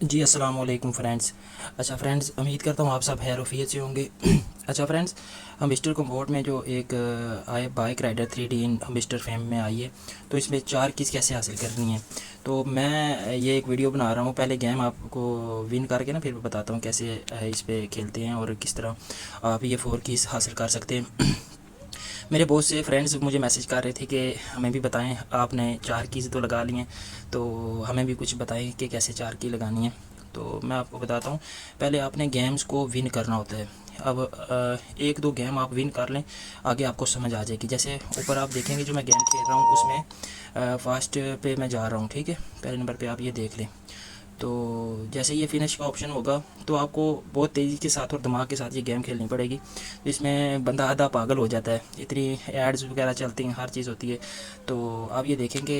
जी अस्सलाम वालेकुम फ्रेंड्स। अच्छा फ्रेंड्स, उम्मीद करता हूँ आप सब खैर वफियत से होंगे। अच्छा फ्रेंड्स, हम मिस्टर कम्फोर्ट में जो एक आए बाइक राइडर 3D इन मिस्टर फेम में आई है, तो इसमें 4 कीज़ कैसे हासिल करनी है। तो मैं ये एक वीडियो बना रहा हूँ। पहले गेम आपको विन करके ना फिर बताता हूँ कैसे इस पे खेलते हैं और किस तरह आप ये 4 कीज़ हासिल कर सकते हैं। मेरे बहुत से फ्रेंड्स मुझे मैसेज कर रहे थे कि हमें भी बताएं, आपने 4 कीज़ तो लगा ली हैं, तो हमें भी कुछ बताएं कि कैसे 4 की लगानी है। तो मैं आपको बताता हूँ। पहले आपने गेम्स को विन करना होता है। अब एक दो गेम आप विन कर लें, आगे आपको समझ आ जाएगी। जैसे ऊपर आप देखेंगे जो मैं गेम खेल रहा हूँ उसमें फर्स्ट पे मैं जा रहा हूँ, ठीक है। पहले नंबर पे आप ये देख लें। तो जैसे ये फिनिश का ऑप्शन होगा तो आपको बहुत तेज़ी के साथ और दिमाग के साथ ये गेम खेलनी पड़ेगी। इसमें बंदा आधा पागल हो जाता है, इतनी एड्स वगैरह चलती हैं, हर चीज़ होती है। तो आप ये देखेंगे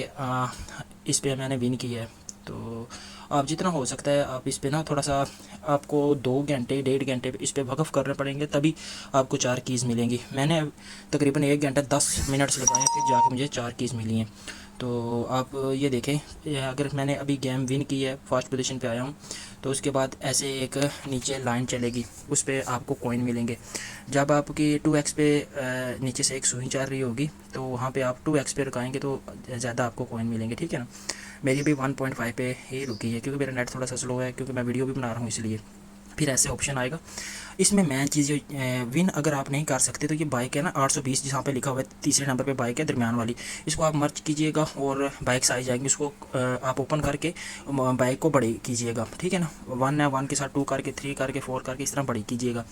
इस पे मैंने विन किया है। तो आप जितना हो सकता है आप इस पे ना थोड़ा सा, आपको 2 घंटे 1.5 घंटे इस पे वक़्फ़ करने पड़ेंगे, तभी आपको 4 कीज़ मिलेंगी। मैंने तकरीबन 1 घंटा 10 मिनट्स लगाए, फिर जाके मुझे 4 कीज़ मिली हैं। तो आप ये देखें, अगर मैंने अभी गेम विन की है, फर्स्ट पोजीशन पे आया हूँ, तो उसके बाद ऐसे एक नीचे लाइन चलेगी, उस पर आपको कॉइन मिलेंगे। जब आपकी 2x पे नीचे से एक सुई चल रही होगी, तो वहाँ पे आप 2x पे रुकाएंगे तो ज़्यादा आपको कॉइन मिलेंगे, ठीक है ना। मेरी भी 1.5 पे ही रुकी है, क्योंकि मेरा नेट थोड़ा सा स्लो है, क्योंकि मैं वीडियो भी बना रहा हूँ इसलिए। फिर ऐसे ऑप्शन आएगा। इसमें मेन चीज़ विन अगर आप नहीं कर सकते तो ये बाइक है ना 820, जहाँ पे लिखा हुआ है तीसरे नंबर पे बाइक है दरमियान वाली, इसको आप मर्ज कीजिएगा और बाइक साइज आएंगे, उसको आप ओपन करके बाइक को बड़ी कीजिएगा, ठीक है ना। 1 है, 1 के साथ 2 करके, 3 करके, 4 करके इस तरह बड़ी कीजिएगा।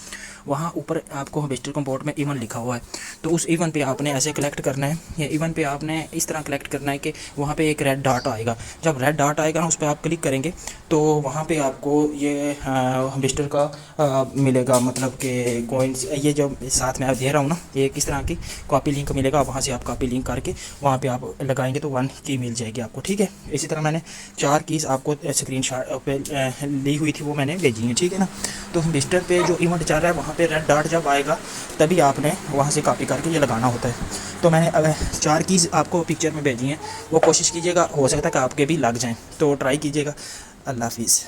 वहाँ ऊपर आपको वेस्टर कंपोर्ट में इवन लिखा हुआ है, तो उस इवन पे आपने ऐसे कलेक्ट करना है, या इवन पे आपने इस तरह कलेक्ट करना है कि वहाँ पे एक रेड डॉट आएगा। जब रेड डॉट आएगा ना उस पर आप क्लिक करेंगे तो वहाँ पे आपको ये वेस्टर का मिलेगा, मतलब कि कॉइन्स ये जो साथ में आप दे रहा हूँ ना, ये किस तरह की कॉपी लिंक मिलेगा, वहाँ से आप कॉपी लिंक करके वहाँ पे आप लगाएंगे तो 1 की मिल जाएगी आपको, ठीक है। इसी तरह मैंने 4 कीज़ आपको स्क्रीन शॉट पे ली हुई थी, वो मैंने भेजी है, ठीक है ना। तो मिस्टर पे जो इवेंट चल रहा है वहाँ पे रेड डॉट जब आएगा तभी आपने वहाँ से कॉपी करके ये लगाना होता है। तो मैंने 4 कीज़ आपको पिक्चर में भेजी हैं, वो कोशिश कीजिएगा, हो सकता है कि आपके भी लग जाएँ, तो ट्राई कीजिएगा। अल्लाह हाफिज़।